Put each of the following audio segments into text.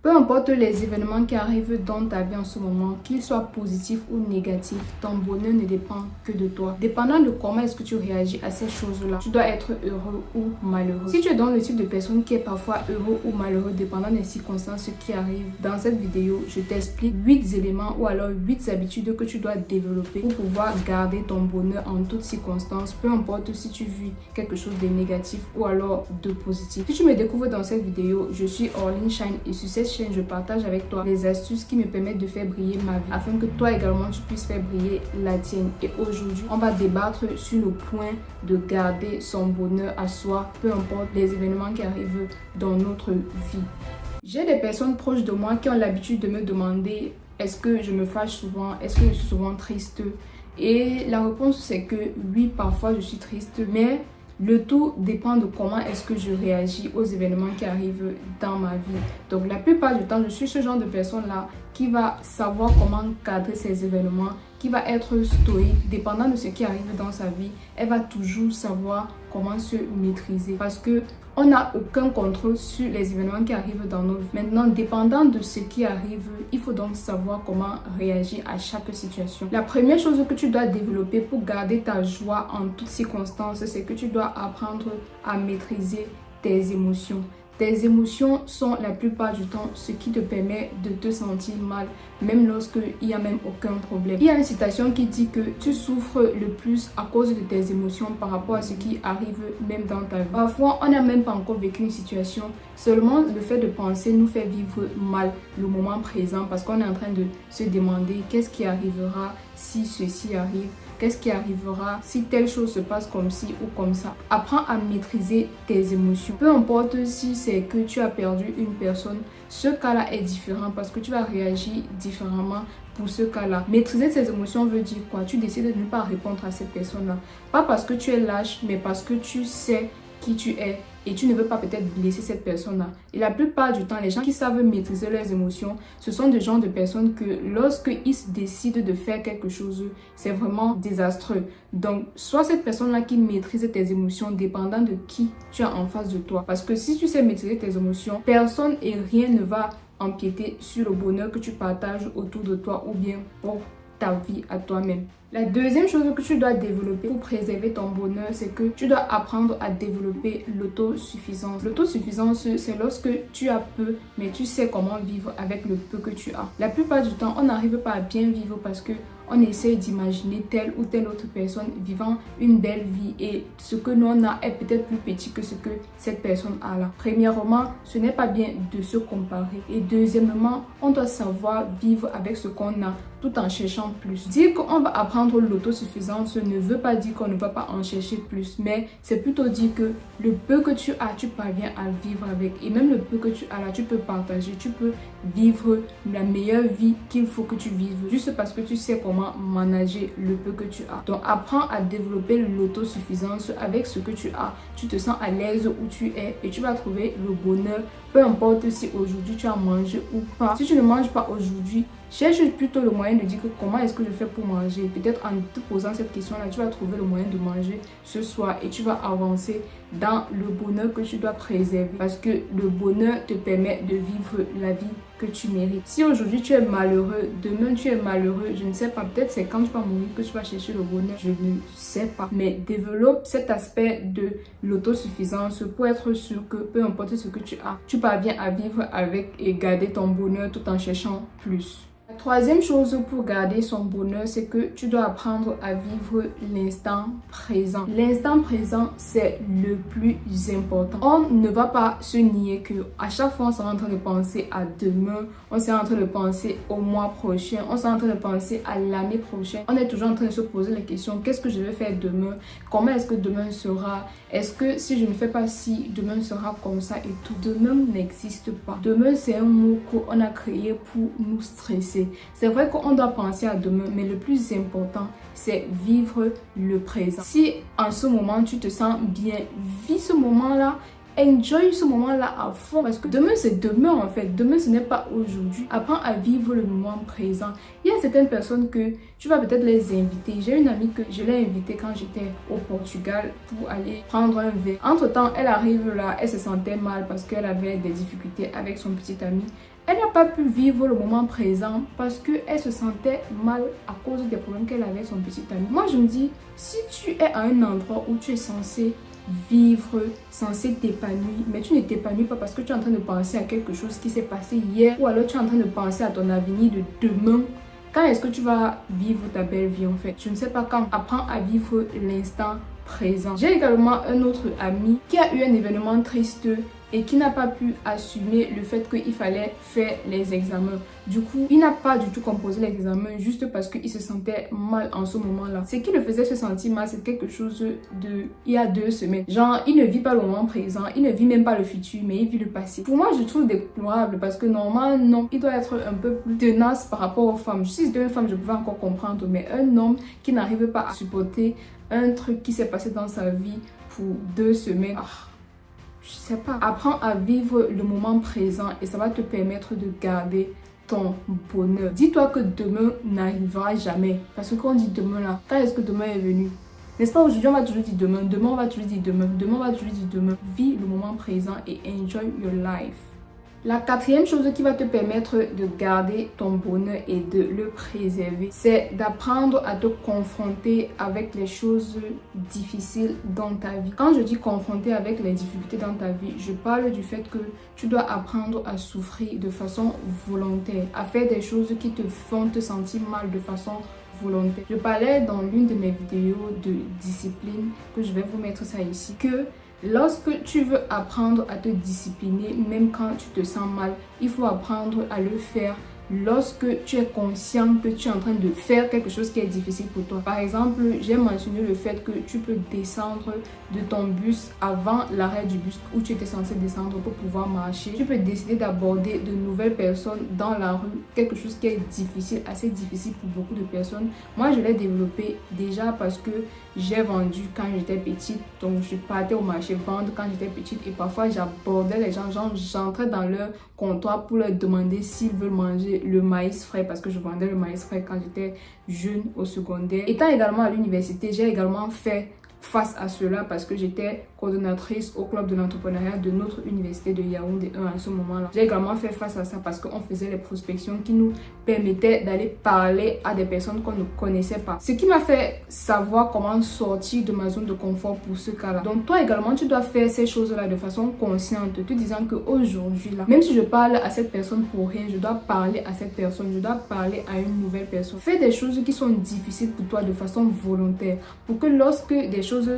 Peu importe les événements qui arrivent dans ta vie en ce moment, qu'ils soient positifs ou négatifs, ton bonheur ne dépend que de toi. Dépendant de comment est-ce que tu réagis à ces choses-là, tu dois être heureux ou malheureux. Si tu es dans le type de personne qui est parfois heureux ou malheureux dépendant des circonstances qui arrivent, dans cette vidéo, je t'explique 8 éléments ou alors 8 habitudes que tu dois développer pour pouvoir garder ton bonheur en toutes circonstances, peu importe si tu vis quelque chose de négatif ou alors de positif. Si tu me découvres dans cette vidéo, je suis Orline Shine et sur cette chaîne, je partage avec toi les astuces qui me permettent de faire briller ma vie afin que toi également tu puisses faire briller la tienne. Et aujourd'hui, on va débattre sur le point de garder son bonheur à soi, peu importe les événements qui arrivent dans notre vie. J'ai des personnes proches de moi qui ont l'habitude de me demander est-ce que je me fâche souvent, est-ce que je suis souvent triste? Et la réponse c'est que oui, parfois je suis triste, mais le tout dépend de comment est-ce que je réagis aux événements qui arrivent dans ma vie. Donc la plupart du temps, je suis ce genre de personne-là qui va savoir comment cadrer ces événements, qui va être stoïque, dépendant de ce qui arrive dans sa vie. Elle va toujours savoir comment se maîtriser parce que on n'a aucun contrôle sur les événements qui arrivent dans nos vies. Maintenant, dépendant de ce qui arrive, il faut donc savoir comment réagir à chaque situation. La première chose que tu dois développer pour garder ta joie en toutes circonstances, c'est que tu dois apprendre à maîtriser tes émotions. Tes émotions sont la plupart du temps ce qui te permet de te sentir mal, même lorsqu'il n'y a même aucun problème. Il y a une citation qui dit que tu souffres le plus à cause de tes émotions par rapport à ce qui arrive même dans ta vie. Parfois, on n'a même pas encore vécu une situation, seulement le fait de penser nous fait vivre mal le moment présent parce qu'on est en train de se demander qu'est-ce qui arrivera si ceci arrive. Qu'est-ce qui arrivera si telle chose se passe comme ci ou comme ça? Apprends à maîtriser tes émotions. Peu importe si c'est que tu as perdu une personne, ce cas-là est différent parce que tu vas réagir différemment pour ce cas-là. Maîtriser tes émotions veut dire quoi? Tu décides de ne pas répondre à cette personne-là. Pas parce que tu es lâche, mais parce que tu sais qui tu es et tu ne veux pas peut-être blesser cette personne-là. Et la plupart du temps, les gens qui savent maîtriser leurs émotions, ce sont des gens de personnes que lorsqu'ils décident de faire quelque chose, c'est vraiment désastreux. Donc, sois cette personne-là qui maîtrise tes émotions dépendant de qui tu as en face de toi. Parce que si tu sais maîtriser tes émotions, personne et rien ne va empiéter sur le bonheur que tu partages autour de toi ou bien pour ta vie à toi-même. La deuxième chose que tu dois développer pour préserver ton bonheur, c'est que tu dois apprendre à développer l'autosuffisance. L'autosuffisance, c'est lorsque tu as peu, mais tu sais comment vivre avec le peu que tu as. La plupart du temps, on n'arrive pas à bien vivre parce que on essaie d'imaginer telle ou telle autre personne vivant une belle vie et ce que nous on a est peut-être plus petit que ce que cette personne a là. Premièrement, ce n'est pas bien de se comparer et deuxièmement, on doit savoir vivre avec ce qu'on a tout en cherchant plus. Dire qu'on va apprendre l'autosuffisance ne veut pas dire qu'on ne va pas en chercher plus, mais c'est plutôt dire que le peu que tu as, tu parviens à vivre avec et même le peu que tu as là, tu peux partager, tu peux vivre la meilleure vie qu'il faut que tu vives juste parce que tu sais comment manager le peu que tu as. Donc apprends à développer l'autosuffisance avec ce que tu as. Tu te sens à l'aise où tu es et tu vas trouver le bonheur, peu importe si aujourd'hui tu as mangé ou pas. Si tu ne manges pas aujourd'hui, cherche plutôt le moyen de dire que comment est-ce que je fais pour manger. Peut-être en te posant cette question-là, tu vas trouver le moyen de manger ce soir et tu vas avancer dans le bonheur que tu dois préserver parce que le bonheur te permet de vivre la vie que tu mérites. Si aujourd'hui tu es malheureux, demain tu es malheureux, je ne sais pas, peut-être c'est quand tu vas mourir que tu vas chercher le bonheur, je ne sais pas. Mais développe cet aspect de l'autosuffisance pour être sûr que peu importe ce que tu as, tu parviens à vivre avec et garder ton bonheur tout en cherchant plus. La troisième chose pour garder son bonheur, c'est que tu dois apprendre à vivre l'instant présent. L'instant présent, c'est le plus important. On ne va pas se nier que à chaque fois, on s'est en train de penser à demain, on s'est en train de penser au mois prochain, on s'est en train de penser à l'année prochaine. On est toujours en train de se poser la question, qu'est-ce que je vais faire demain? Comment est-ce que demain sera? Est-ce que si je ne fais pas ci, demain sera comme ça et tout? Demain n'existe pas. Demain, c'est un mot qu'on a créé pour nous stresser. C'est vrai qu'on doit penser à demain, mais le plus important, c'est vivre le présent. Si en ce moment, tu te sens bien, vis ce moment-là. Enjoy ce moment-là à fond parce que demain c'est demain en fait. Demain ce n'est pas aujourd'hui. Apprends à vivre le moment présent. Il y a certaines personnes que tu vas peut-être les inviter. J'ai une amie que je l'ai invitée quand j'étais au Portugal pour aller prendre un verre. Entre-temps, elle arrive là, elle se sentait mal parce qu'elle avait des difficultés avec son petit ami. Elle n'a pas pu vivre le moment présent parce qu'elle se sentait mal à cause des problèmes qu'elle avait avec son petit ami. Moi, je me dis, si tu es à un endroit où tu es censé vivre, censé t'épanouir, mais tu ne t'épanouis pas parce que tu es en train de penser à quelque chose qui s'est passé hier, ou alors tu es en train de penser à ton avenir de demain. Quand est-ce que tu vas vivre ta belle vie en fait? Je ne sais pas quand. Apprends à vivre l'instant présent. J'ai également un autre ami qui a eu un événement triste et qui n'a pas pu assumer le fait qu'il fallait faire les examens. Du coup, il n'a pas du tout composé les examens juste parce qu'il se sentait mal en ce moment-là. Ce qui le faisait se sentir mal, c'est quelque chose de il y a 2 semaines. Genre, il ne vit pas le moment présent, il ne vit même pas le futur, mais il vit le passé. Pour moi, je trouve déplorable parce que normalement, non, il doit être un peu plus tenace par rapport aux femmes. Si c'était une femme, je pouvais encore comprendre, mais un homme qui n'arrive pas à supporter un truc qui s'est passé dans sa vie pour 2 semaines, je sais pas. Apprends à vivre le moment présent et ça va te permettre de garder ton bonheur. Dis-toi que demain n'arrivera jamais. Parce que quand on dit demain là, quand est-ce que demain est venu? N'est-ce pas, aujourd'hui on va toujours dire demain, demain on va toujours dire demain, demain on va toujours dire demain. Vis le moment présent et enjoy your life. La 4e chose qui va te permettre de garder ton bonheur et de le préserver, c'est d'apprendre à te confronter avec les choses difficiles dans ta vie. Quand je dis confronter avec les difficultés dans ta vie, je parle du fait que tu dois apprendre à souffrir de façon volontaire, à faire des choses qui te font te sentir mal de façon volontaire. Je parlais dans l'une de mes vidéos de discipline, que je vais vous mettre ça ici, que lorsque tu veux apprendre à te discipliner, même quand tu te sens mal, il faut apprendre à le faire lorsque tu es conscient que tu es en train de faire quelque chose qui est difficile pour toi. Par exemple, j'ai mentionné le fait que tu peux descendre de ton bus avant l'arrêt du bus où tu étais censé descendre pour pouvoir marcher. Tu peux décider d'aborder de nouvelles personnes dans la rue, quelque chose qui est difficile, assez difficile pour beaucoup de personnes. Moi, je l'ai développé déjà parce que j'ai vendu quand j'étais petite. Donc, je partais au marché vendre quand j'étais petite et parfois j'abordais les gens, genre j'entrais dans leur comptoir pour leur demander s'ils veulent manger le maïs frais parce que je vendais le maïs frais quand j'étais jeune au secondaire. Étant également à l'université, j'ai également fait face à cela parce que j'étais coordonnatrice au club de l'entrepreneuriat de notre université de Yaoundé 1 à ce moment-là. J'ai également fait face à ça parce qu'on faisait les prospections qui nous permettaient d'aller parler à des personnes qu'on ne connaissait pas. Ce qui m'a fait savoir comment sortir de ma zone de confort pour ce cas-là. Donc toi également, tu dois faire ces choses-là de façon consciente, te disant qu'aujourd'hui, là, même si je parle à cette personne pour rien, je dois parler à cette personne, je dois parler à une nouvelle personne. Fais des choses qui sont difficiles pour toi de façon volontaire pour que lorsque des choses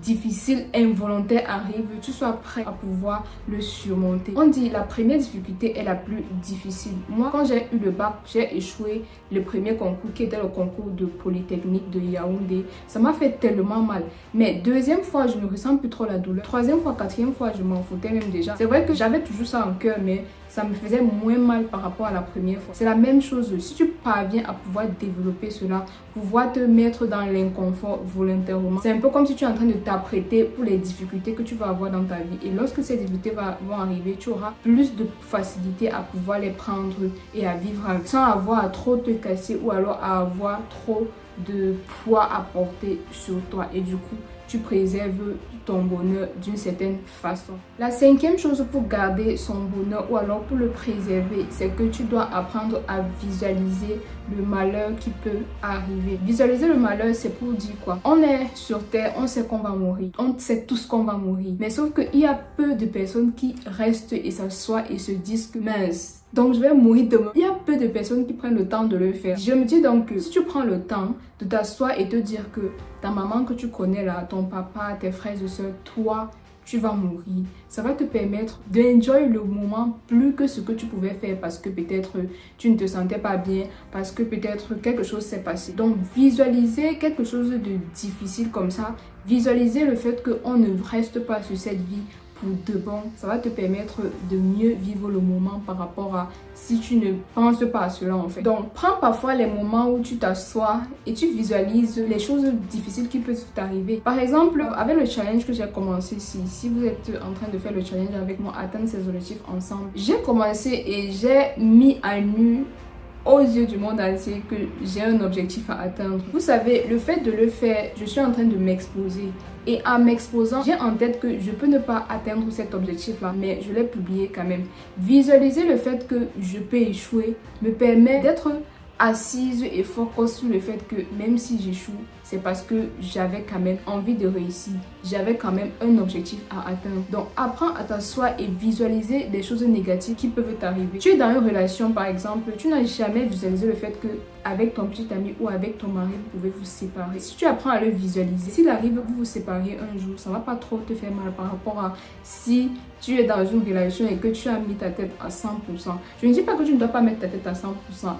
difficiles, involontaires arrivent, tu sois prêt à pouvoir le surmonter. On dit la première difficulté est la plus difficile. Moi, quand j'ai eu le bac, j'ai échoué le premier concours qui était le concours de Polytechnique de Yaoundé. Ça m'a fait tellement mal. Mais deuxième fois, je ne ressens plus trop la douleur. Troisième fois, quatrième fois, je m'en foutais même déjà. C'est vrai que j'avais toujours ça en cœur, mais ça me faisait moins mal par rapport à la première fois. C'est la même chose. Si tu parviens à pouvoir développer cela, pouvoir te mettre dans l'inconfort volontairement, c'est un peu comme si tu es en train de t'apprêter pour les difficultés que tu vas avoir dans ta vie. Et lorsque ces difficultés vont arriver, tu auras plus de facilité à pouvoir les prendre et à vivre avec, sans avoir à trop te casser ou alors à avoir trop de poids à porter sur toi. Et du coup, tu préserves ton bonheur d'une certaine façon. La 5e chose pour garder son bonheur ou alors pour le préserver, c'est que tu dois apprendre à visualiser le malheur qui peut arriver. Visualiser le malheur, c'est pour dire quoi? On est sur terre, on sait qu'on va mourir. On sait tous qu'on va mourir. Mais sauf qu'il y a peu de personnes qui restent et s'assoient et se disent que mince, donc je vais mourir demain. Il y a peu de personnes qui prennent le temps de le faire. Je me dis donc que si tu prends le temps de t'asseoir et te dire que ta maman que tu connais là, ton papa, tes frères et soeurs, toi, tu vas mourir. Ça va te permettre d'enjoy le moment plus que ce que tu pouvais faire parce que peut-être tu ne te sentais pas bien, parce que peut-être quelque chose s'est passé. Donc visualiser quelque chose de difficile comme ça, visualiser le fait qu'on ne reste pas sur cette vie pour de bon, ça va te permettre de mieux vivre le moment par rapport à si tu ne penses pas à cela en fait. Donc prends parfois les moments où tu t'assois et tu visualises les choses difficiles qui peuvent t'arriver. Par exemple, avec le challenge que j'ai commencé ici, si vous êtes en train de faire le challenge avec moi, atteindre ses objectifs ensemble, j'ai commencé et j'ai mis à nu aux yeux du monde entier que j'ai un objectif à atteindre. Vous savez, le fait de le faire, je suis en train de m'exposer. Et en m'exposant, j'ai en tête que je peux ne pas atteindre cet objectif-là, mais je l'ai publié quand même. Visualiser le fait que je peux échouer me permet d'être assise et focus sur le fait que même si j'échoue, c'est parce que j'avais quand même envie de réussir. J'avais quand même un objectif à atteindre. Donc, apprends à t'asseoir et visualiser des choses négatives qui peuvent t'arriver. Tu es dans une relation, par exemple, tu n'as jamais visualisé le fait que avec ton petit ami ou avec ton mari, vous pouvez vous séparer. Si tu apprends à le visualiser, s'il arrive que vous vous séparez un jour, ça ne va pas trop te faire mal par rapport à si tu es dans une relation et que tu as mis ta tête à 100%. Je ne dis pas que tu ne dois pas mettre ta tête à 100%,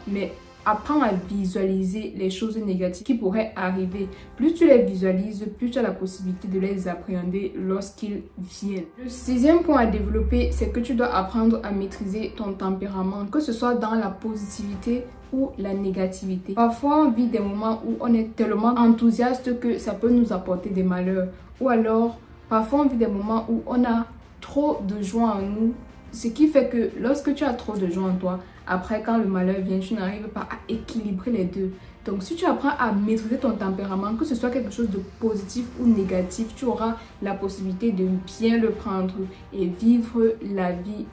mais apprends à visualiser les choses négatives qui pourraient arriver. Plus tu les visualises, plus tu as la possibilité de les appréhender lorsqu'ils viennent. Le 6e point à développer, c'est que tu dois apprendre à maîtriser ton tempérament, que ce soit dans la positivité ou la négativité. Parfois, on vit des moments où on est tellement enthousiaste que ça peut nous apporter des malheurs. Ou alors, parfois, on vit des moments où on a trop de joie en nous, ce qui fait que lorsque tu as trop de joie en toi, après, quand le malheur vient, tu n'arrives pas à équilibrer les deux. Donc, si tu apprends à maîtriser ton tempérament, que ce soit quelque chose de positif ou négatif, tu auras la possibilité de bien le prendre et vivre la vie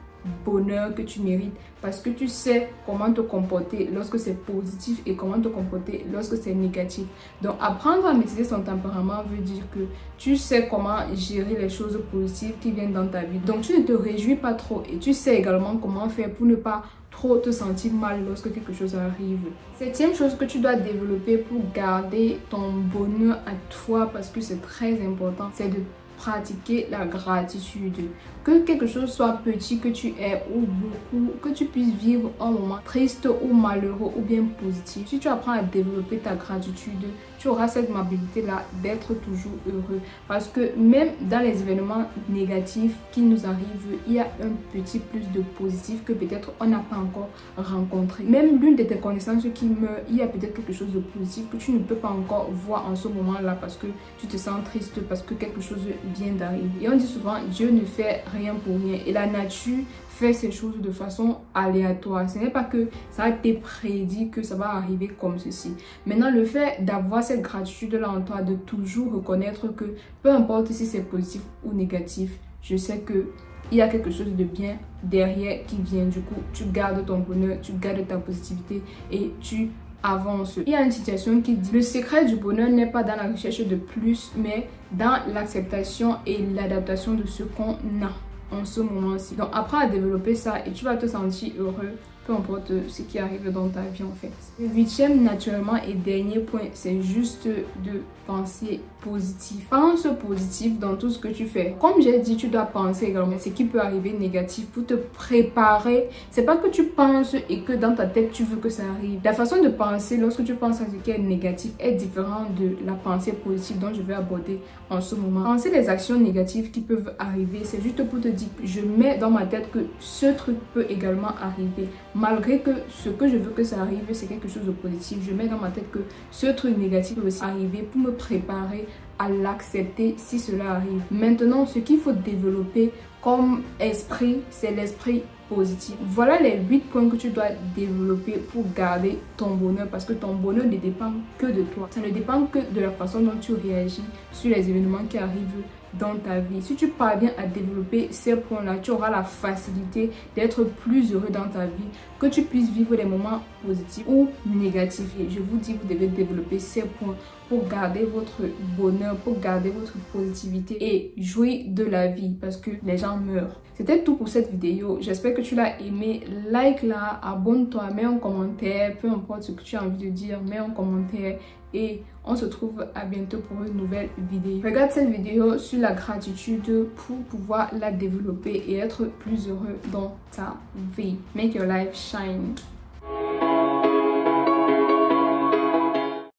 bonheur que tu mérites parce que tu sais comment te comporter lorsque c'est positif et comment te comporter lorsque c'est négatif. Donc, apprendre à maîtriser son tempérament veut dire que tu sais comment gérer les choses positives qui viennent dans ta vie. Donc, tu ne te réjouis pas trop et tu sais également comment faire pour ne pas trop te sentir mal lorsque quelque chose arrive. 7e chose que tu dois développer pour garder ton bonheur à toi, parce que c'est très important, c'est de pratiquer la gratitude. Que quelque chose soit petit que tu aies ou beaucoup, que tu puisses vivre un moment triste ou malheureux ou bien positif. Si tu apprends à développer ta gratitude, tu auras cette habilité-là d'être toujours heureux. Parce que même dans les événements négatifs qui nous arrivent, il y a un petit plus de positif que peut-être on n'a pas encore rencontré. Même l'une de tes connaissances qui meurt, il y a peut-être quelque chose de positif que tu ne peux pas encore voir en ce moment-là parce que tu te sens triste, parce que quelque chose vient d'arriver. Et on dit souvent, Dieu ne fait rien pour rien. Et la nature fait ces choses de façon aléatoire. Ce n'est pas que ça a été prédit que ça va arriver comme ceci. Maintenant, le fait d'avoir cette gratitude-là en toi, de toujours reconnaître que peu importe si c'est positif ou négatif, je sais que il y a quelque chose de bien derrière qui vient. Du coup, tu gardes ton bonheur, tu gardes ta positivité et tu avance. Il y a une citation qui dit: le secret du bonheur n'est pas dans la recherche de plus, mais dans l'acceptation et l'adaptation de ce qu'on a en ce moment-ci. Donc, apprends à développer ça et tu vas te sentir heureux, peu importe ce qui arrive dans ta vie en fait. Le 8e, naturellement, et dernier point, c'est juste de penser positif. Pense positif dans tout ce que tu fais. Comme j'ai dit, tu dois penser également ce qui peut arriver négatif pour te préparer. C'est pas que tu penses et que dans ta tête tu veux que ça arrive. La façon de penser lorsque tu penses à ce qui est négatif est différente de la pensée positive dont je vais aborder en ce moment. Penser les actions négatives qui peuvent arriver, c'est juste pour te dire que je mets dans ma tête que ce truc peut également arriver. Malgré que ce que je veux que ça arrive, c'est quelque chose de positif, je mets dans ma tête que ce truc négatif peut aussi arriver pour me préparer à l'accepter si cela arrive. Maintenant, ce qu'il faut développer comme esprit, c'est l'esprit positif. Voilà les 8 points que tu dois développer pour garder ton bonheur, parce que ton bonheur ne dépend que de toi. Ça ne dépend que de la façon dont tu réagis sur les événements qui arrivent dans ta vie. Si tu parviens à développer ces points-là, tu auras la facilité d'être plus heureux dans ta vie, que tu puisses vivre des moments positifs ou négatifs. Et je vous dis, vous devez développer ces points pour garder votre bonheur, pour garder votre positivité et jouir de la vie, parce que les gens meurent. C'était tout pour cette vidéo. J'espère que tu l'as aimé. Like-la, abonne-toi, mets un commentaire, peu importe ce que tu as envie de dire, mets un commentaire. Et on se trouve à bientôt pour une nouvelle vidéo. Regarde cette vidéo sur la gratitude pour pouvoir la développer et être plus heureux dans ta vie. Make your life shine.